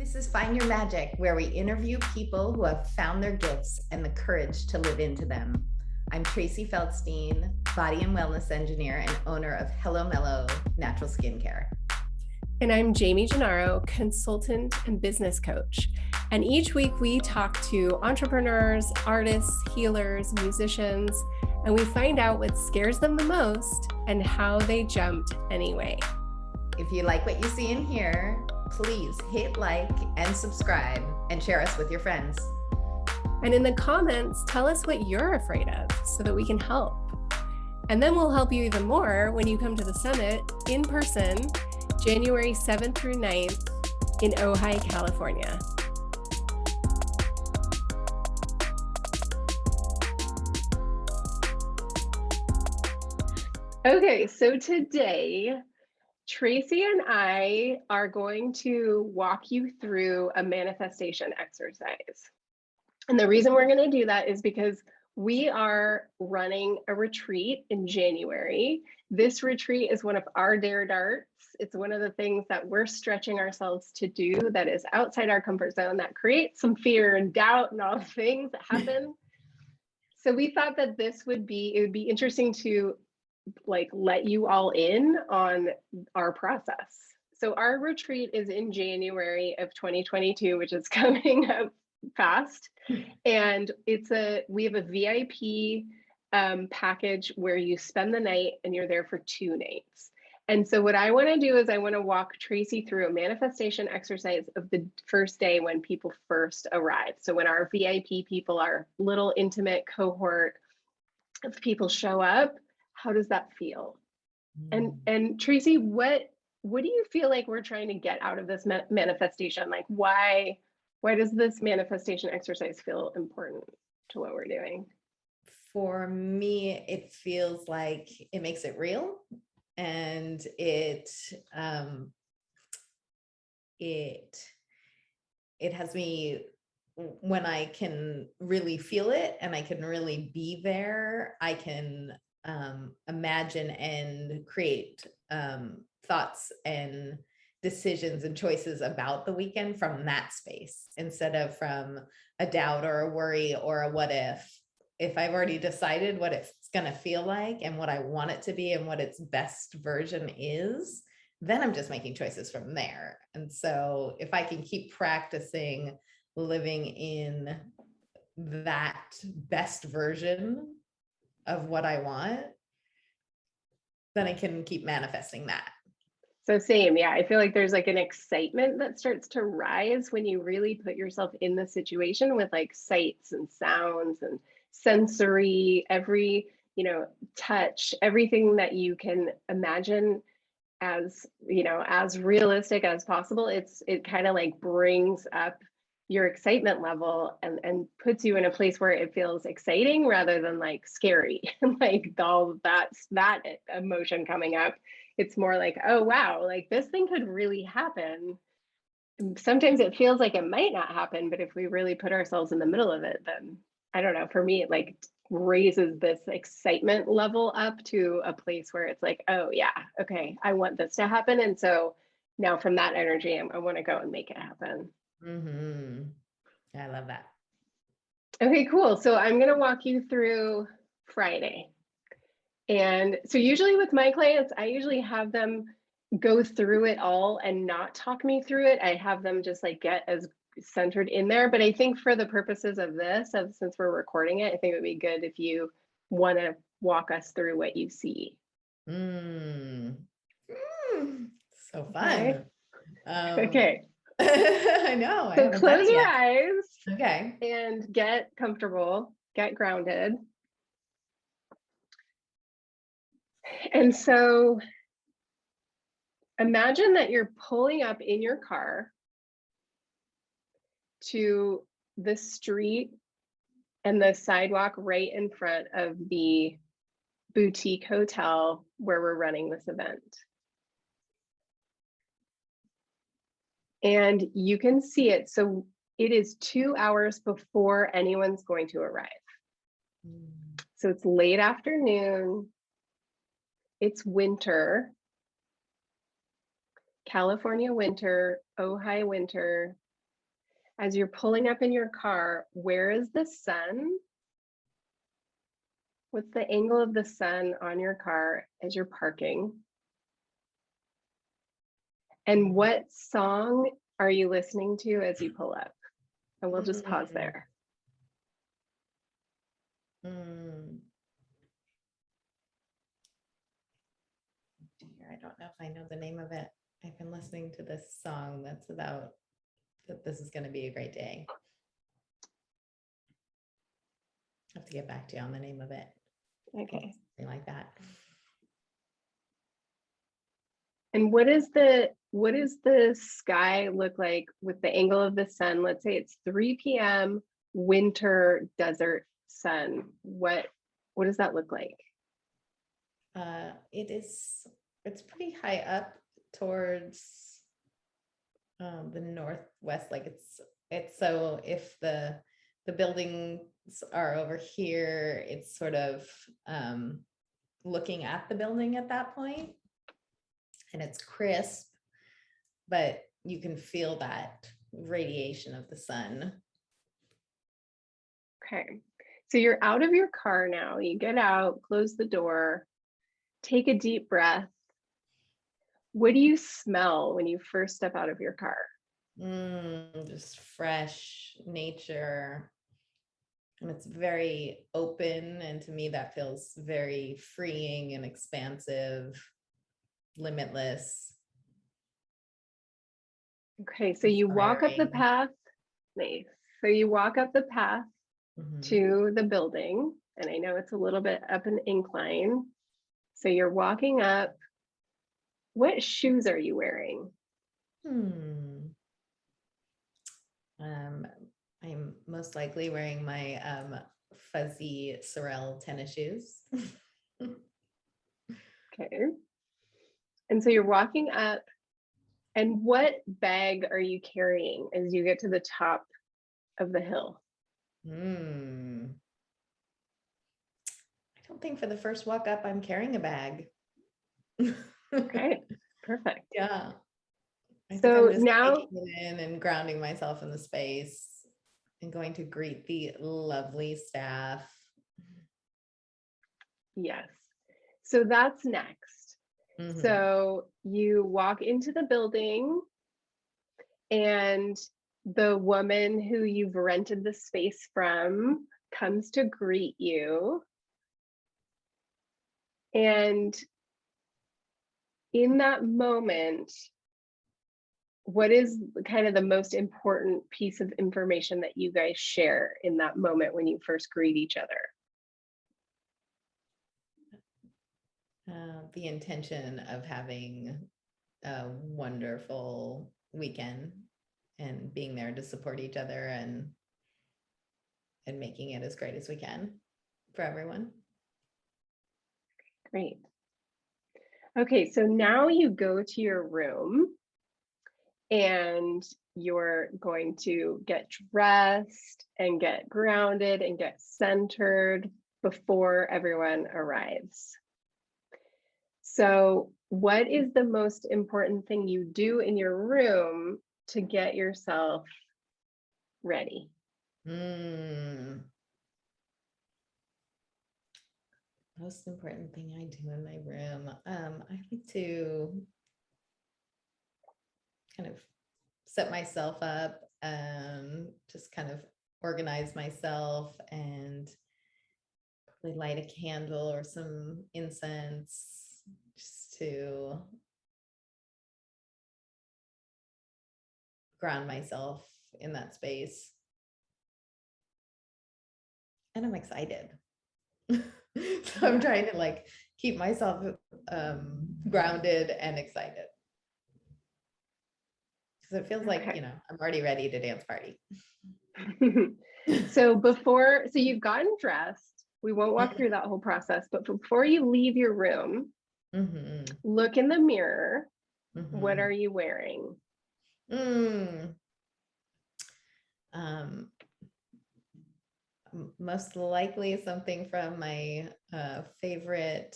This is Find Your Magic, where we interview people who have found their gifts and the courage to live into them. I'm Tracy Feldstein, body and wellness engineer and owner of Hello Mellow Natural Skincare. And I'm Jamie Gennaro, consultant and business coach. And each week we talk to entrepreneurs, artists, healers, musicians, and we find out what scares them the most and how they jumped anyway. If you like what you see and hear, please hit like and subscribe and share us with your friends. And in the comments, tell us what you're afraid of so that we can help. And then we'll help you even more when you come to the summit in person, January 7th through 9th in Ojai, California. Okay, so today, Tracy and I are going to walk you through a manifestation exercise. And the reason we're going to do that is because we are running a retreat in January. This retreat is one of our dare darts. It's one of the things that we're stretching ourselves to do that is outside our comfort zone, that creates some fear and doubt and all the things that happen. So we thought that it would be interesting to let you all in on our process. So our retreat is in January of 2022, which is coming up fast. And we have a VIP package where you spend the night and you're there for 2 nights. And so what I want to do is I want to walk Tracy through a manifestation exercise of the first day when people first arrive. So when our VIP people, our little intimate cohort of people show up, how does that feel? And Tracy, what do you feel like we're trying to get out of this manifestation? Like why does this manifestation exercise feel important to what we're doing? For me, it feels like it makes it real, and it has me, when I can really feel it and I can really be there, I can imagine and create thoughts and decisions and choices about the weekend from that space instead of from a doubt or a worry or a what if. If I've already decided what it's going to feel like and what I want it to be and what its best version is, then I'm just making choices from there. And so if I can keep practicing living in that best version of what I want, then I can keep manifesting that. So same, yeah. I feel like there's like an excitement that starts to rise when you really put yourself in the situation with like sights and sounds and sensory, every, touch, everything that you can imagine as, as realistic as possible. It kind of like brings up your excitement level and puts you in a place where it feels exciting rather than like scary, like all that emotion coming up. It's more like, oh, wow, like this thing could really happen. Sometimes it feels like it might not happen, but if we really put ourselves in the middle of it, then I don't know, for me, it like raises this excitement level up to a place where it's like, oh yeah, okay, I want this to happen. And so now from that energy, I want to go and make it happen. Mm-hmm. I love that. Okay, cool. So I'm going to walk you through Friday. And so usually with my clients, I usually have them go through it all and not talk me through it. I have them just like get as centered in there. But I think for the purposes of this, since we're recording it, I think it would be good if you want to walk us through what you see. So fun. Okay. Okay. I know. So close your eyes. Okay. And get comfortable, get grounded. And so imagine that you're pulling up in your car to the street and the sidewalk right in front of the boutique hotel where we're running this event. And you can see it. So it is 2 hours before anyone's going to arrive. So it's late afternoon. It's winter. California winter, Ojai winter, as you're pulling up in your car, where is the sun? What's the angle of the sun on your car as you're parking? And what song are you listening to as you pull up? And we'll just pause there. I don't know if I know the name of it. I've been listening to this song that's about that this is going to be a great day. I have to get back to you on the name of it. Okay. Something like that. And what does the sky look like with the angle of the sun? Let's say it's 3 p.m. winter desert sun. What does that look like? It's pretty high up towards the northwest. Like it's so if the buildings are over here, it's sort of looking at the building at that point, and it's crisp, but you can feel that radiation of the sun. Okay, so you're out of your car now. You get out, close the door, take a deep breath. What do you smell when you first step out of your car? Just fresh nature. And it's very open. And to me, that feels very freeing and expansive, limitless. Okay, so you walk up the Inspiring. path. Nice. So you walk up the path to the building. And I know it's a little bit up an incline. So you're walking up. What shoes are you wearing? I'm most likely wearing my fuzzy Sorel tennis shoes. Okay. And so you're walking up, and what bag are you carrying as you get to the top of the hill? I don't think for the first walk up, I'm carrying a bag. Okay, perfect. Yeah. I think So I'm just now, taking it in and grounding myself in the space and going to greet the lovely staff. yes. So that's next. So you walk into the building, and the woman who you've rented the space from comes to greet you. And in that moment, what is kind of the most important piece of information that you guys share in that moment when you first greet each other? The intention of having a wonderful weekend and being there to support each other and making it as great as we can for everyone. Great. Okay, so now you go to your room and you're going to get dressed and get grounded and get centered before everyone arrives. So, what is the most important thing you do in your room to get yourself ready? Most important thing I do in my room. I like to kind of set myself up, just kind of organize myself and probably light a candle or some incense just to ground myself in that space. And I'm excited. So I'm trying to like keep myself grounded and excited. Because it feels like, I'm already ready to dance party. So you've gotten dressed. We won't walk through that whole process, but before you leave your room, look in the mirror. What are you wearing? Most likely something from my favorite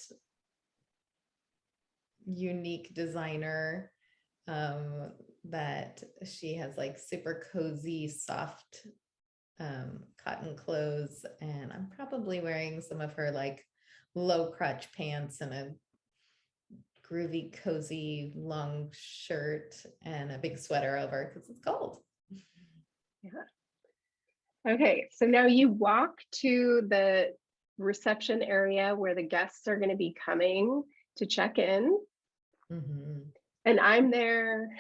unique designer, that she has like super cozy, soft cotton clothes, and I'm probably wearing some of her like low crotch pants and a groovy, cozy, long shirt and a big sweater over because it's cold. Yeah. Okay, so now you walk to the reception area where the guests are going to be coming to check in. Mm-hmm. And I'm there,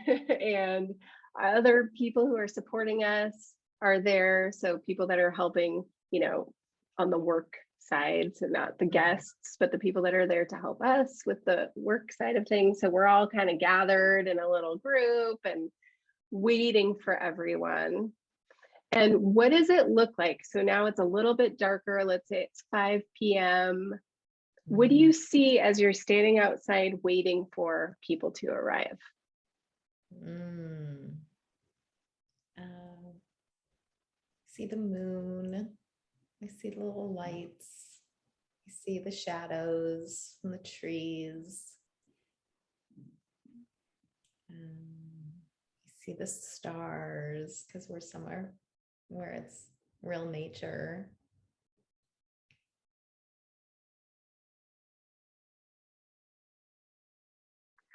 and other people who are supporting us are there. So people that are helping, on the work side, so not the guests, but the people that are there to help us with the work side of things. So we're all kind of gathered in a little group and waiting for everyone. And what does it look like? So now it's a little bit darker. Let's say it's 5 p.m. What do you see as you're standing outside waiting for people to arrive? See the moon. I see the little lights. I see the shadows from the trees. I see the stars because we're somewhere where it's real nature.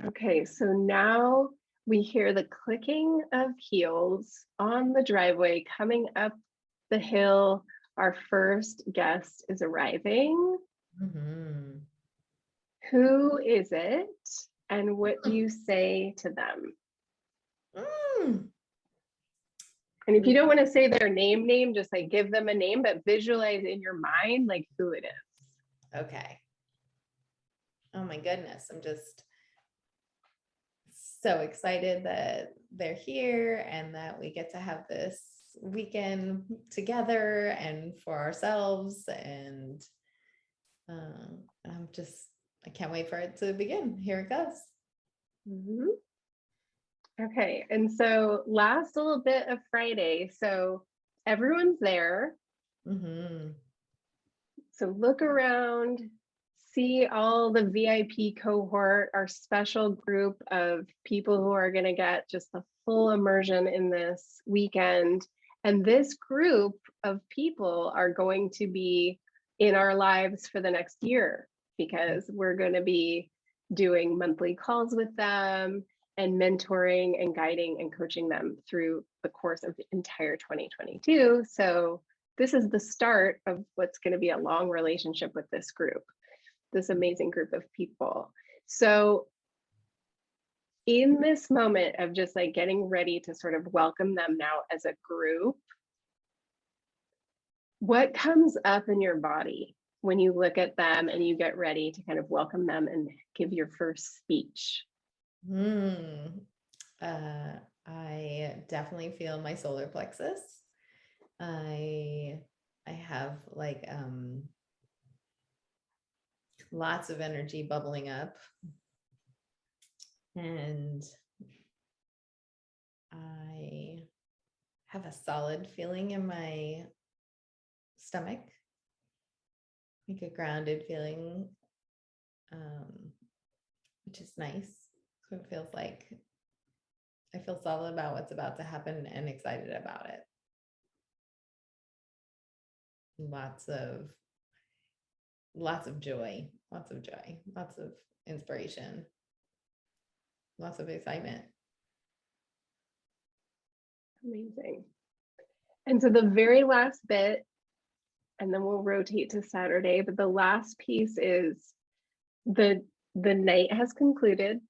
Okay, so now we hear the clicking of heels on the driveway coming up the hill. Our first guest is arriving. Mm-hmm. Who is it? And what do you say to them? And if you don't want to say their name, just like give them a name, but visualize in your mind like who it is. Okay. Oh my goodness. I'm just so excited that they're here and that we get to have this weekend together and for ourselves. And I can't wait for it to begin. Here it goes. Mm-hmm. Okay, and so last little bit of Friday, so everyone's there. Mm-hmm. So look around, see all the VIP cohort, our special group of people who are going to get just the full immersion in this weekend. And this group of people are going to be in our lives for the next year because we're going to be doing monthly calls with them and mentoring and guiding and coaching them through the course of the entire 2022. So this is the start of what's going to be a long relationship with this group, this amazing group of people. So in this moment of just like getting ready to sort of welcome them now as a group, what comes up in your body when you look at them and you get ready to kind of welcome them and give your first speech? I definitely feel my solar plexus. I have like lots of energy bubbling up, and I have a solid feeling in my stomach, like a grounded feeling, which is nice. So it feels like I feel solid about what's about to happen and excited about it. Lots of joy, lots of inspiration, lots of excitement. Amazing. And so the very last bit, and then we'll rotate to Saturday, but the last piece is the night has concluded.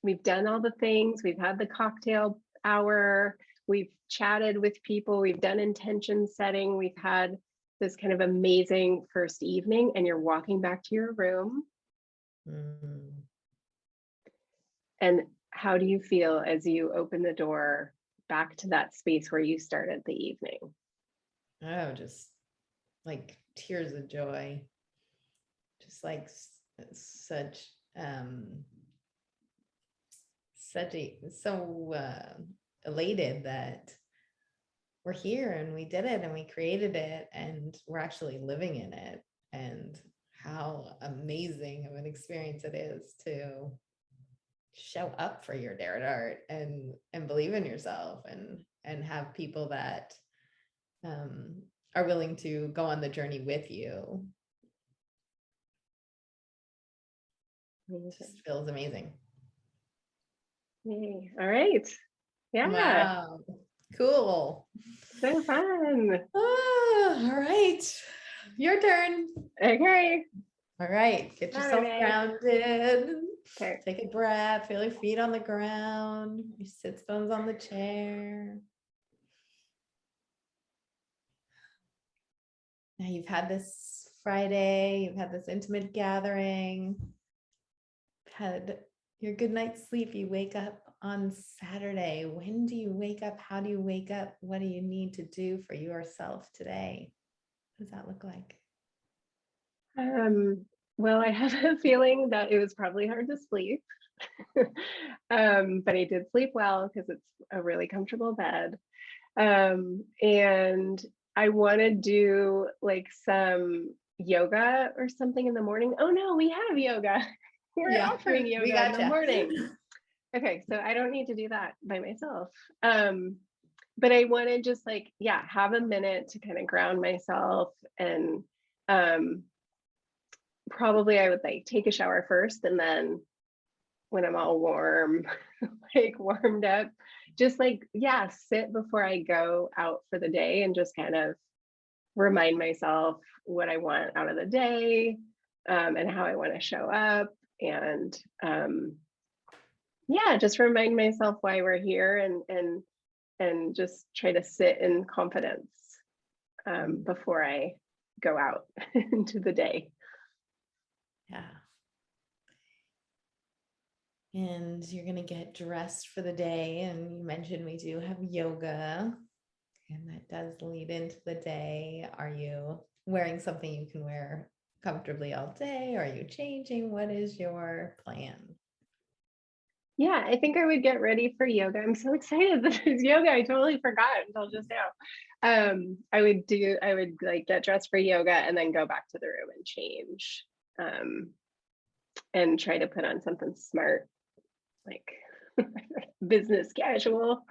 We've done all the things, we've had the cocktail hour, we've chatted with people, we've done intention setting, we've had this kind of amazing first evening, and you're walking back to your room. And how do you feel as you open the door back to that space where you started the evening? Oh, just like tears of joy, just like such elated that we're here and we did it and we created it and we're actually living in it, and how amazing of an experience it is to show up for your dare dart and believe in yourself and have people that are willing to go on the journey with you. It just feels amazing. Yay. All right. Yeah. Wow. Cool. So fun. All right. Your turn. Okay. All right. Get yourself Saturday. grounded. Okay. Take a breath. Feel your feet on the ground. Your sit bones on the chair. Now you've had this Friday. You've had this intimate gathering. Had your good night's sleep. You wake up on Saturday. When do you wake up? How do you wake up? What do you need to do for yourself today? What does that look like? Well, I have a feeling that it was probably hard to sleep. But I did sleep well because it's a really comfortable bed. And I want to do like some yoga or something in the morning. Oh no, we have yoga. We're offering we yoga in the gotcha. morning. Okay, so I don't need to do that by myself. But I want to just like, yeah, have a minute to kind of ground myself. And probably I would like take a shower first, and then when I'm all warm, like warmed up, just like, yeah, sit before I go out for the day and just kind of remind myself what I want out of the day, and how I want to show up. And yeah, just remind myself why we're here, and just try to sit in confidence before I go out into the day. Yeah. And you're going to get dressed for the day. And you mentioned we do have yoga, and that does lead into the day. Are you wearing something you can wear comfortably all day? Are you changing? What is your plan? Yeah, I think I would get ready for yoga. I'm so excited that there's yoga. I totally forgot until just now. I would like get dressed for yoga and then go back to the room and change, and try to put on something smart, like business casual.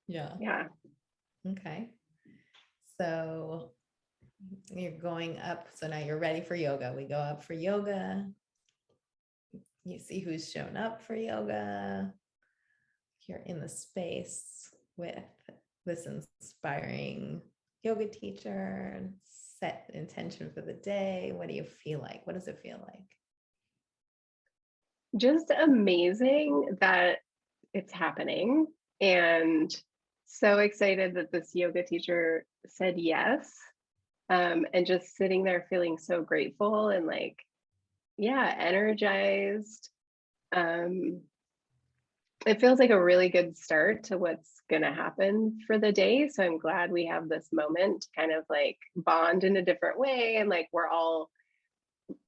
Yeah. Yeah. Okay. So you're going up. So now you're ready for yoga. We go up for yoga. You see who's shown up for yoga. You're in the space with this inspiring yoga teacher. Set intention for the day. What do you feel like? What does it feel like? Just amazing that it's happening, and so excited that this yoga teacher said yes. And just sitting there feeling so grateful and like, yeah, energized. It feels like a really good start to what's going to happen for the day. So I'm glad we have this moment to kind of like bond in a different way. And like, we're all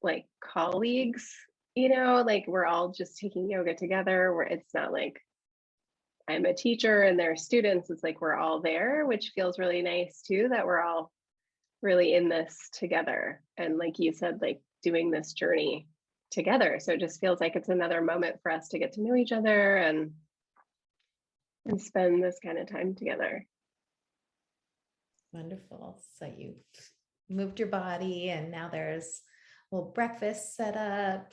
like colleagues, like we're all just taking yoga together, where it's not like I'm a teacher and they're students. It's like we're all there, which feels really nice too, that we're all really in this together. And like you said, like doing this journey together. So it just feels like it's another moment for us to get to know each other and spend this kind of time together. Wonderful. So you've moved your body, and now there's a little breakfast set up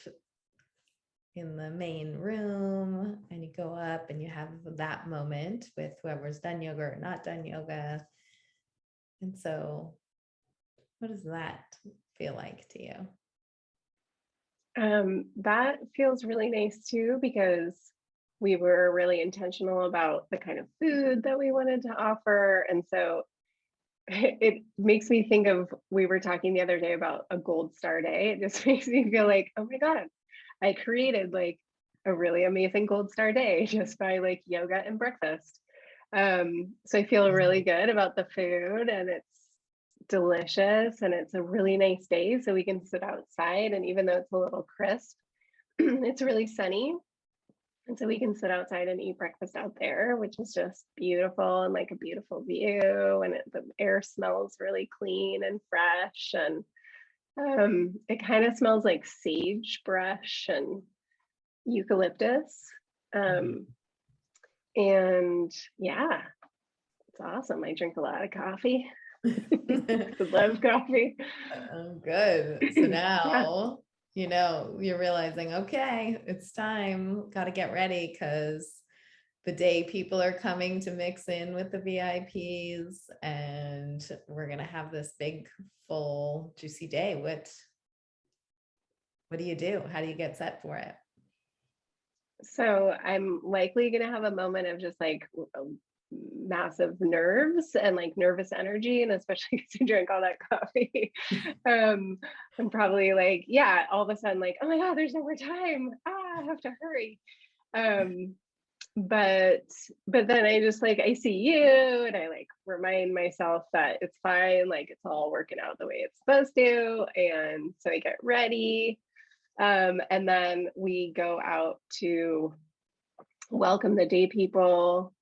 in the main room, and you go up and you have that moment with whoever's done yoga or not done yoga. And so what does that feel like to you? That feels really nice too, because we were really intentional about the kind of food that we wanted to offer. And so it makes me think of, we were talking the other day about a gold star day. It just makes me feel like, oh my God, I created like a really amazing gold star day just by like yoga and breakfast. So I feel really good about the food, and it's delicious, and it's a really nice day, so we can sit outside, and even though it's a little crisp, it's really sunny, and so we can sit outside and eat breakfast out there, which is just beautiful, and like a beautiful view, and the air smells really clean and fresh, and It kind of smells like sagebrush and eucalyptus. Um, and yeah, it's awesome. I drink a lot of coffee. I love coffee. Good. So Yeah. now, you're realizing, okay, it's time, got to get ready because the day people are coming to mix in with the VIPs and we're going to have this big, full, juicy day. What do you do? How do you get set for it? So I'm likely going to have a moment of just like massive nerves and like nervous energy, and especially because you drank all that coffee. I'm probably like, yeah, all of a sudden like, oh my god, there's no more time, I have to hurry. um but then I just like, I see you and I like remind myself that it's fine, like it's all working out the way it's supposed to, and so I get ready. And then we go out to welcome the day people.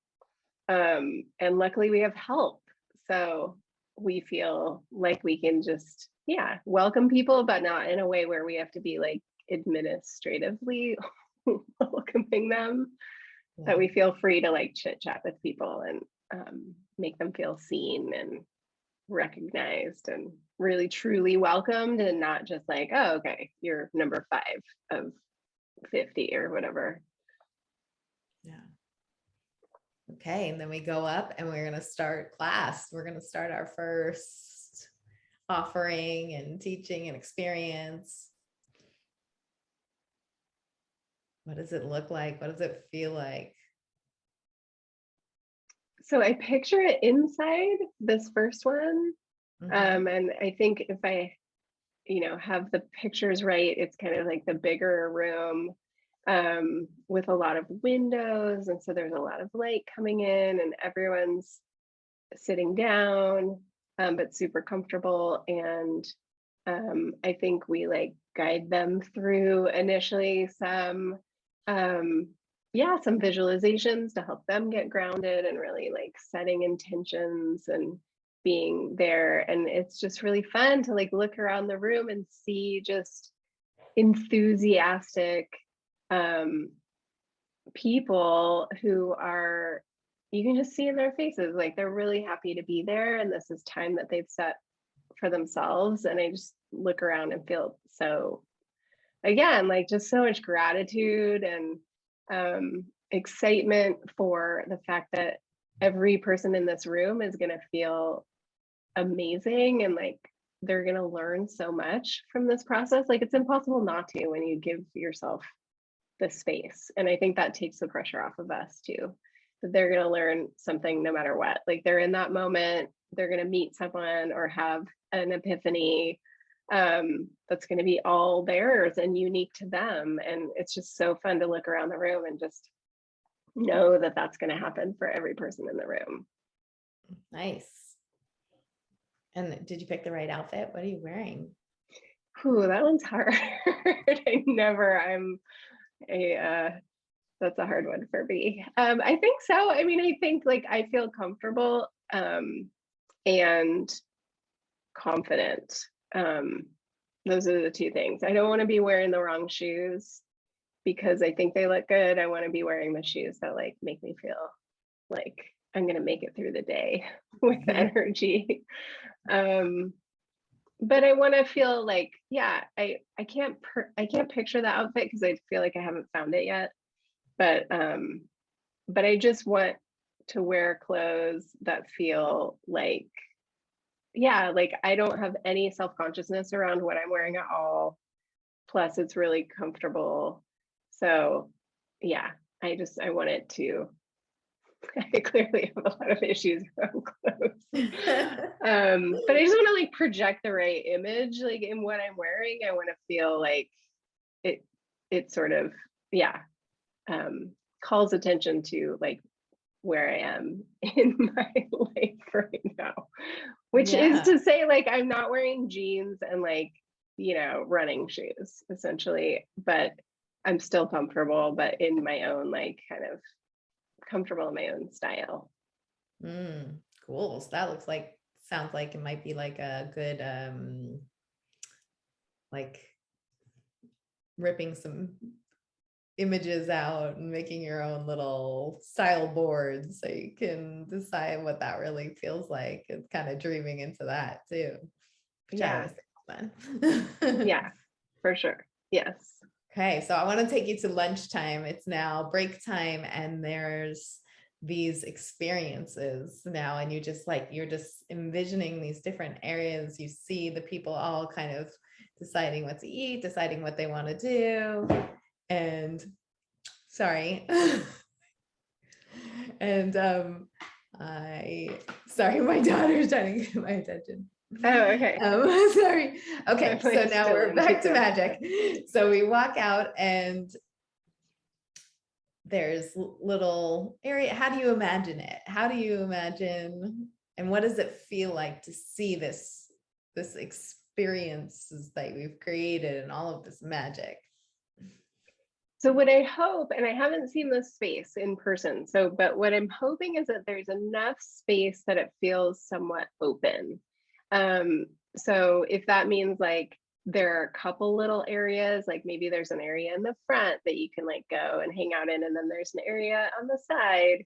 And luckily we have help. So we feel like we can just, yeah, welcome people, but not in a way where we have to be like administratively welcoming them. That we feel free to like chit chat with people and make them feel seen and recognized and really truly welcomed, and not just like, oh, okay, you're number 5 of 50 or whatever. Yeah. Okay. And then we go up and we're going to start class. We're going to start our first offering and teaching and experience. What does it look like? What does it feel like? So I picture it inside this first one. And I think if I, have the pictures right, it's kind of like the bigger room with a lot of windows. And so there's a lot of light coming in and everyone's sitting down, but super comfortable. And I think we like guide them through initially some, some visualizations to help them get grounded and really like setting intentions and being there. And it's just really fun to like look around the room and see just enthusiastic people who are, you can just see in their faces like they're really happy to be there, and this is time that they've set for themselves. And I just look around and feel so, again, like just so much gratitude and excitement for the fact that every person in this room is going to feel amazing, and like they're going to learn so much from this process. Like it's impossible not to when you give yourself the space. And I think that takes the pressure off of us too, that they're going to learn something no matter what. Like they're in that moment, they're going to meet someone or have an epiphany that's going to be all theirs and unique to them. And it's just so fun to look around the room and just know that that's going to happen for every person in the room. Nice. And did you pick the right outfit? What are you wearing? Ooh, that one's hard. That's a hard one for me. I think so. I mean, I think like I feel comfortable and confident. Those are the two things. I don't want to be wearing the wrong shoes because I think they look good. I want to be wearing the shoes that like make me feel like I'm going to make it through the day with energy. But I want to feel like, yeah, I can't picture the outfit because I feel like I haven't found it yet. But I just want to wear clothes that feel like, yeah, like I don't have any self-consciousness around what I'm wearing at all. Plus it's really comfortable. So yeah, I want it to, I clearly have a lot of issues around clothes. But I just want to like project the right image, like in what I'm wearing. I want to feel like it sort of, yeah, calls attention to like where I am in my life right now, which is to say like I'm not wearing jeans and like, running shoes essentially, but I'm still comfortable, but in my own like kind of comfortable in my own style. Cool. So that sounds like it might be like a good like ripping some images out and making your own little style boards so you can decide what that really feels like. It's kind of dreaming into that too, which I always think is fun. Yeah, for sure. Yes. Okay, so I want to take you to lunchtime. It's now break time, and there's these experiences now, and you're just envisioning these different areas. You see the people all kind of deciding what to eat, deciding what they want to do, and sorry. And sorry, my daughter's trying to get my attention. Oh, okay. Sorry. Okay, so Like now still we're in back to here. magic. So we walk out and there's little area. How do you imagine it? How do you imagine, and what does it feel like to see this experiences that we've created and all of this magic? So what I hope, and I haven't seen this space in person, so but what I'm hoping is that there's enough space that it feels somewhat open. So if that means like there are a couple little areas, like maybe there's an area in the front that you can like go and hang out in, and then there's an area on the side.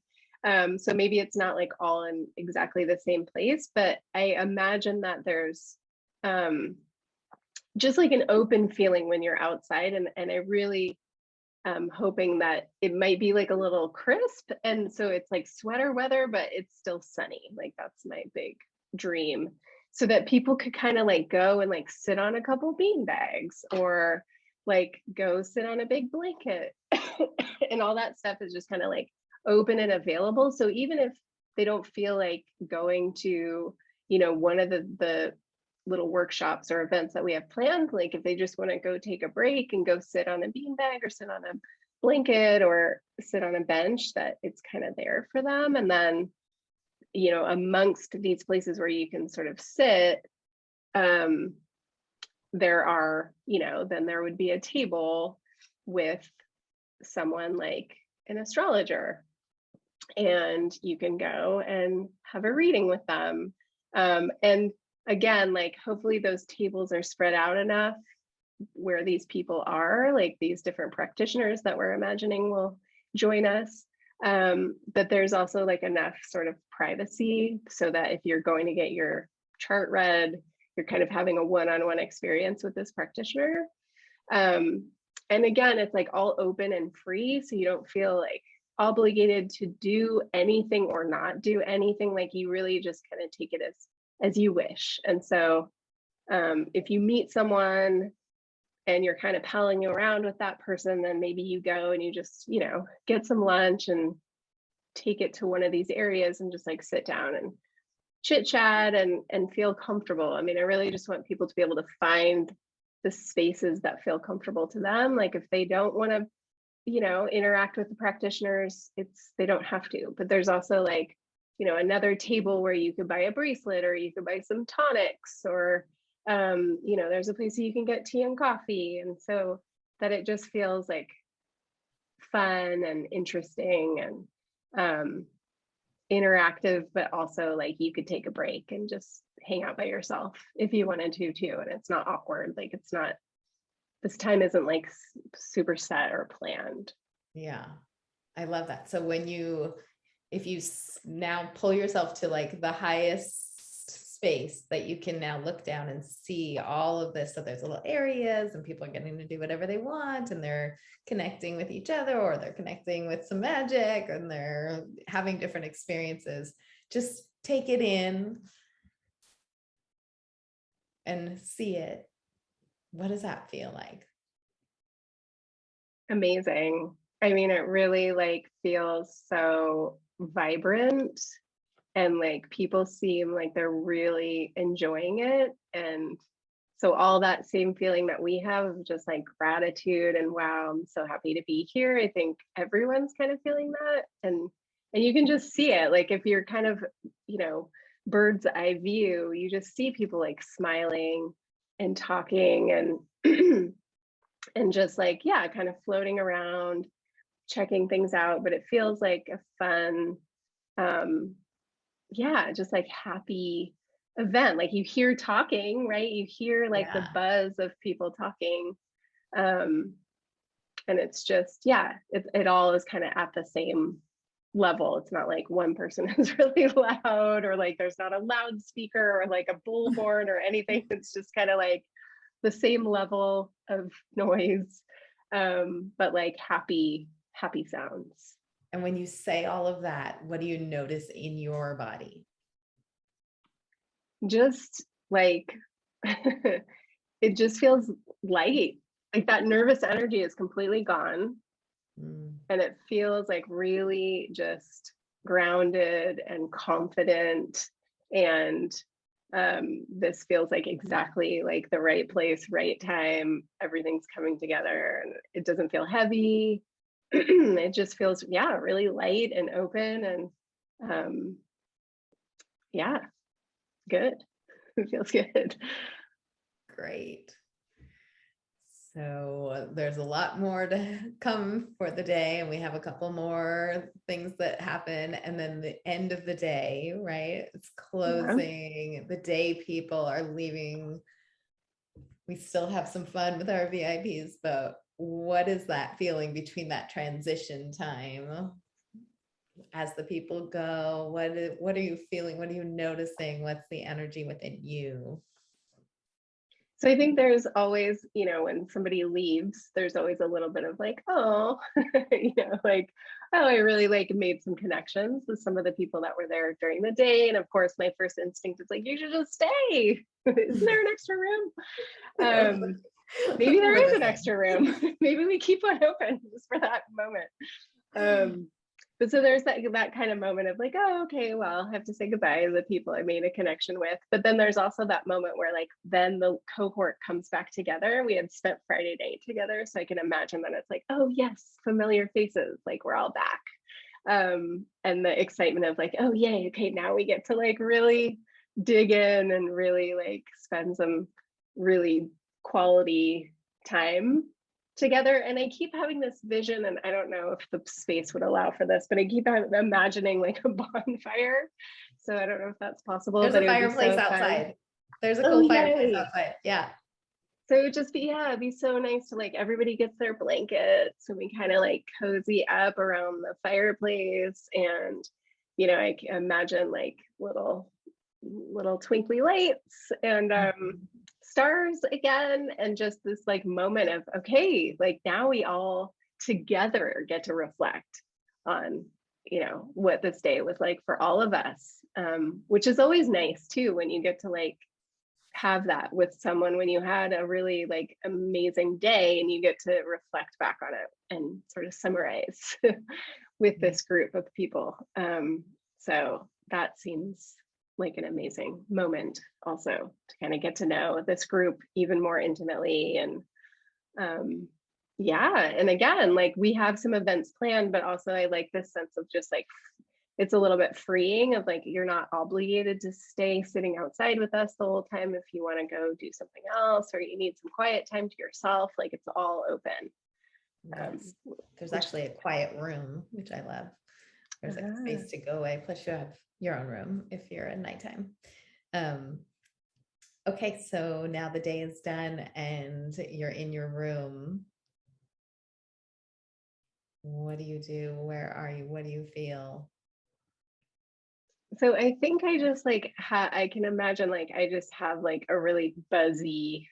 So maybe it's not like all in exactly the same place, but I imagine that there's just like an open feeling when you're outside, and I really hoping that it might be like a little crisp. And so it's like sweater weather, but it's still sunny. Like that's my big dream. So that people could kind of like go and like sit on a couple bean bags or like go sit on a big blanket. And all that stuff is just kind of like open and available. So even if they don't feel like going to, one of the little workshops or events that we have planned, like if they just want to go take a break and go sit on a beanbag or sit on a blanket or sit on a bench, that it's kind of there for them. And then amongst these places where you can sort of sit, there are, then there would be a table with someone like an astrologer, and you can go and have a reading with them. And again, like hopefully those tables are spread out enough where these people are, like these different practitioners that we're imagining will join us. But there's also like enough sort of privacy so that if you're going to get your chart read, you're kind of having a one-on-one experience with this practitioner. And again, it's like all open and free, so you don't feel like obligated to do anything or not do anything. Like you really just kind of take it as you wish. And so if you meet someone and you're kind of palling around with that person, then maybe you go and you just, get some lunch and take it to one of these areas and just like sit down and chit chat and feel comfortable. I mean, I really just want people to be able to find the spaces that feel comfortable to them. Like if they don't want to, interact with the practitioners, they don't have to. But there's also like, another table where you could buy a bracelet or you could buy some tonics, or there's a place you can get tea and coffee. And so that it just feels like fun and interesting and interactive, but also like you could take a break and just hang out by yourself if you wanted to too. And it's not awkward. Like this time isn't like super set or planned. Yeah, I love that. So if you now pull yourself to like the highest space that you can now look down and see all of this. So there's little areas and people are getting to do whatever they want, and they're connecting with each other, or they're connecting with some magic, and they're having different experiences. Just take it in and see it. What does that feel like? Amazing. I mean, it really like feels so vibrant, and like people seem like they're really enjoying it. And so all that same feeling that we have of just like gratitude and wow, I'm so happy to be here. I think everyone's kind of feeling that. And you can just see it. Like if you're kind of, bird's eye view, you just see people like smiling and talking and and just like, yeah, kind of floating around, checking things out. But it feels like a fun, just like happy event. Like you hear talking, right? You hear like the Yeah. buzz of people talking. Um, and it's just, yeah, it all is kind of at the same level. It's not like one person is really loud, or like there's not a loudspeaker or like a bullhorn or anything. It's just kind of like the same level of noise, but like happy sounds. And when you say all of that, what do you notice in your body? Just like it just feels light. Like that nervous energy is completely gone. Mm. And it feels like really just grounded and confident. And this feels like exactly like the right place, right time. Everything's coming together and it doesn't feel heavy. It just feels, yeah, really light and open. And yeah, good. It feels good. Great. So there's a lot more to come for the day, and we have a couple more things that happen. And then the end of the day, right? It's Yeah. closing. The day people are leaving. We still have some fun with our VIPs, but what is that feeling between that transition time as the people go? What are you feeling? What are you noticing? What's the energy within you? So I think there's always, you know, when somebody leaves, there's always a little bit of like, oh, you know, like, oh, I really like made some connections with some of the people that were there during the day. And of course, my first instinct is like, you should just stay. Isn't there an extra room? Maybe there We're is the an same. extra room. Maybe we keep one open just for that moment. But so there's that kind of moment of like, oh, okay, well, I have to say goodbye to the people I made a connection with. But then there's also that moment where like then the cohort comes back together. We had spent Friday night together. So I can imagine that it's like, oh yes, familiar faces, like we're all back. And the excitement of like, oh yay, okay, now we get to like really dig in and really like spend some really quality time together. And I keep having this vision, and I don't know if the space would allow for this, but I keep imagining like a bonfire. So I don't know if that's possible, There's a but it would be fireplace so fun. outside. There's a Oh, cool fireplace yay. outside. Yeah. So it would just be, yeah, it'd be so nice to like everybody gets their blankets and we kind of like cozy up around the fireplace. And, you know, I can imagine like little twinkly lights and Mhm. stars again, and just this like moment of okay, like now we all together get to reflect on, you know, what this day was like for all of us, which is always nice too when you get to like have that with someone when you had a really like amazing day and you get to reflect back on it and sort of summarize with Yeah. this group of people. So that seems like an amazing moment also to kind of get to know this group even more intimately. And yeah, and again, like we have some events planned, but also I like this sense of just like it's a little bit freeing of like you're not obligated to stay sitting outside with us the whole time. If you want to go do something else or you need some quiet time to yourself, like it's all open. Yes. There's Which actually a quiet room, which I love. There's like space to go away. Plus you have your own room if you're at nighttime. Um, okay, so now the day is done and you're in your room. What do you do? Where are you? What do you feel? so I think I just like I can imagine like I just have like a really buzzy,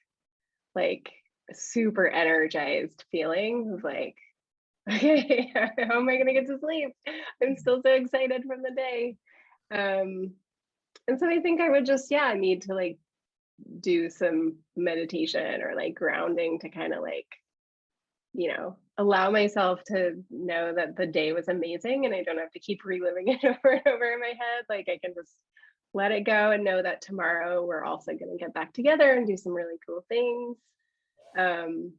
like super energized feeling of like, okay, how am I gonna get to sleep? I'm still so excited from the day. Um, and so I think I would just, yeah, need to like do some meditation or like grounding to kind of like, you know, allow myself to know that the day was amazing and I don't have to keep reliving it over and over in my head. Like I can just let it go and know that tomorrow we're also going to get back together and do some really cool things. Um,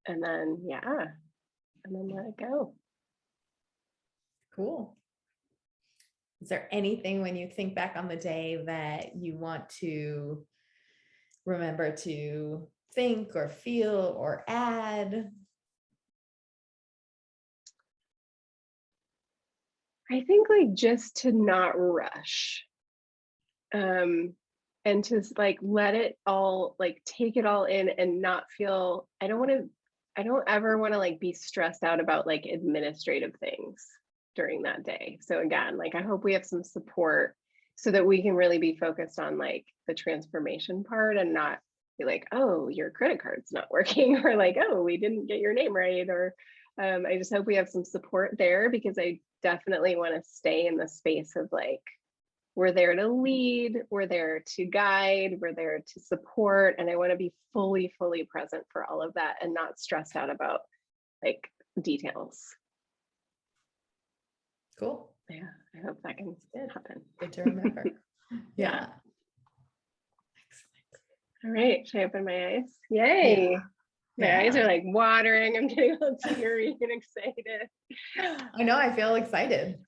and then, yeah, and then let it go. Cool. Is there anything when you think back on the day that you want to remember to think or feel or add? I think like just to not rush. and to like let it all, like take it all in and not feel, I don't ever want to like be stressed out about like administrative things during that day. So again, like I hope we have some support so that we can really be focused on like the transformation part and not be like, oh, your credit card's not working, or like, oh, we didn't get your name right. Or I just hope we have some support there, because I definitely want to stay in the space of like, we're there to lead, we're there to guide, we're there to support. And I want to be fully, fully present for all of that and not stressed out about like details. Cool. Yeah, I hope that can happen. Good to remember. Yeah. Excellent. All right, should I open my eyes? Yay. Yeah. My eyes are like watering. I'm getting all teary and excited. I know, I feel excited.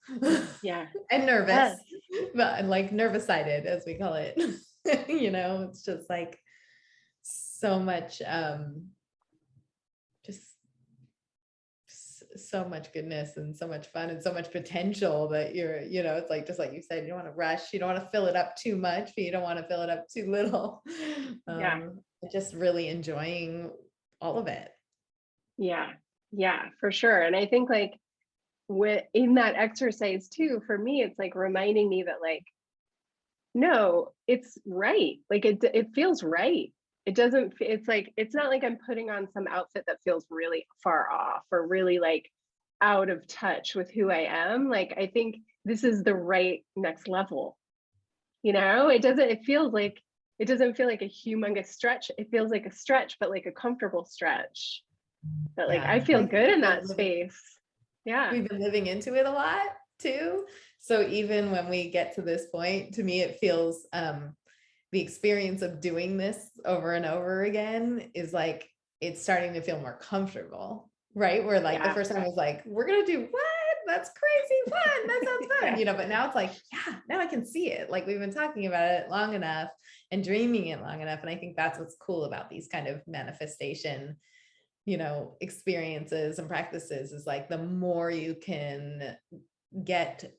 Yeah. And nervous, but like nervous-sided, as we call it. You know, it's just like so much, just so much goodness and so much fun and so much potential that you're, you know, it's like, just like you said, you don't want to rush, you don't want to fill it up too much, but you don't want to fill it up too little. Yeah. Just really enjoying all of it. Yeah. Yeah, for sure. And I think like in that exercise too, for me, it's like reminding me that like, no, it's right. Like it feels right. It doesn't, it's like, it's not like I'm putting on some outfit that feels really far off or really like out of touch with who I am. Like, I think this is the right next level. You know, it doesn't feel like a humongous stretch. It feels like a stretch, but like a comfortable stretch. But like, Yeah, I feel good in that living, space. Yeah. we've been living into it a lot too. So even when we get to this point, to me, it feels, the experience of doing this over and over again is like, it's starting to feel more comfortable, right? Where like the first time I was like, we're going to do what? That's crazy fun. That sounds fun, you know, but now it's like, yeah, now I can see it. Like we've been talking about it long enough and dreaming it long enough. And I think that's what's cool about these kind of manifestation, you know, experiences and practices, is like the more you can get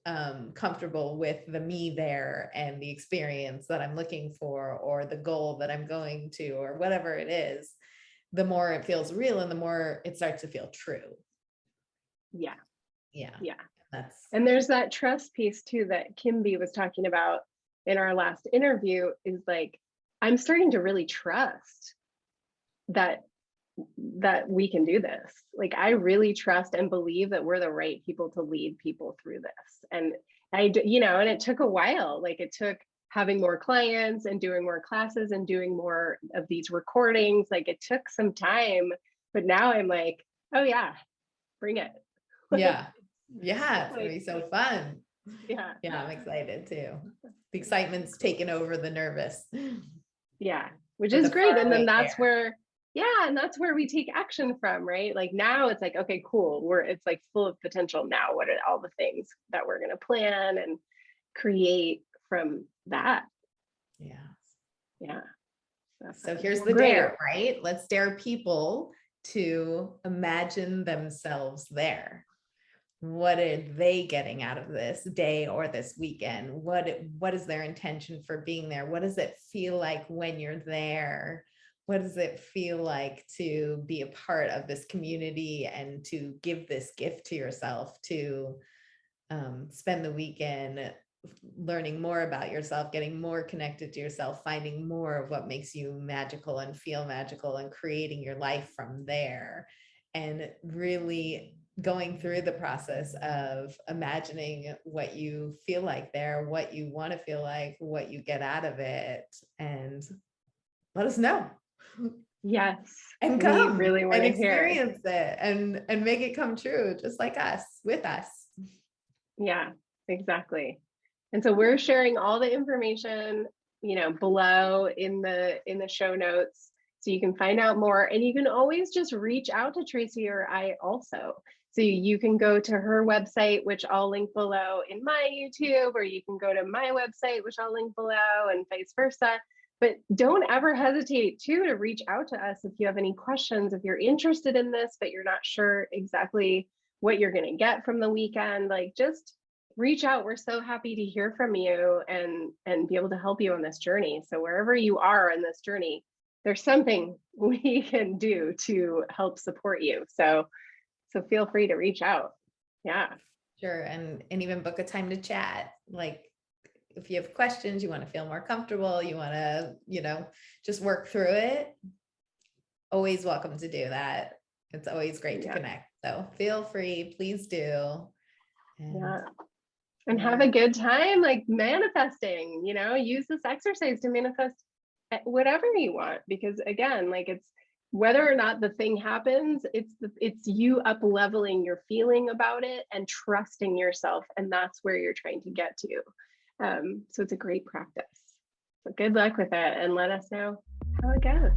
comfortable with the me there and the experience that I'm looking for, or the goal that I'm going to, or whatever it is, the more it feels real and the more it starts to feel true. Yeah. Yeah. And there's that trust piece too that Kimby was talking about in our last interview, is like, I'm starting to really trust that we can do this. Like, I really trust and believe that we're the right people to lead people through this. And and it took a while. Like, it took having more clients and doing more classes and doing more of these recordings. Like, it took some time, but now I'm like, oh yeah, bring it. Yeah. Yeah. It's gonna be so fun. Yeah. Yeah. I'm excited too. The excitement's taken over the nervous. Yeah. Which is great. And then that's where, and that's where we take action from, right? Like now it's like, okay, cool. It's like full of potential now. What are all the things that we're going to plan and create from that? Yeah. Yeah. So here's the dare, right? Let's dare people to imagine themselves there. What are they getting out of this day or this weekend? What is their intention for being there? What does it feel like when you're there? What does it feel like to be a part of this community and to give this gift to yourself, to spend the weekend learning more about yourself, getting more connected to yourself, finding more of what makes you magical and feel magical, and creating your life from there, and really going through the process of imagining what you feel like there, what you want to feel like, what you get out of it, and let us know. Yes. And come really want and to experience it and make it come true, just like us, with us. Yeah, exactly. And so we're sharing all the information, below in the show notes, so you can find out more. And you can always just reach out to Tracy or I also. So you can go to her website, which I'll link below in my YouTube, or you can go to my website, which I'll link below, and vice versa. But don't ever hesitate to reach out to us if you have any questions, if you're interested in this, but you're not sure exactly what you're going to get from the weekend. Like, just reach out. We're so happy to hear from you and be able to help you on this journey. So wherever you are in this journey, there's something we can do to help support you. So feel free to reach out. Yeah. Sure. And even book a time to chat. Like if you have questions, you want to feel more comfortable, you want to, just work through it. Always welcome to do that. It's always great to connect. So feel free, please do. And have a good time, like manifesting, use this exercise to manifest whatever you want, because again, like it's whether or not the thing happens, it's you up leveling your feeling about it and trusting yourself. And that's where you're trying to get to. So it's a great practice. So good luck with it and let us know how it goes.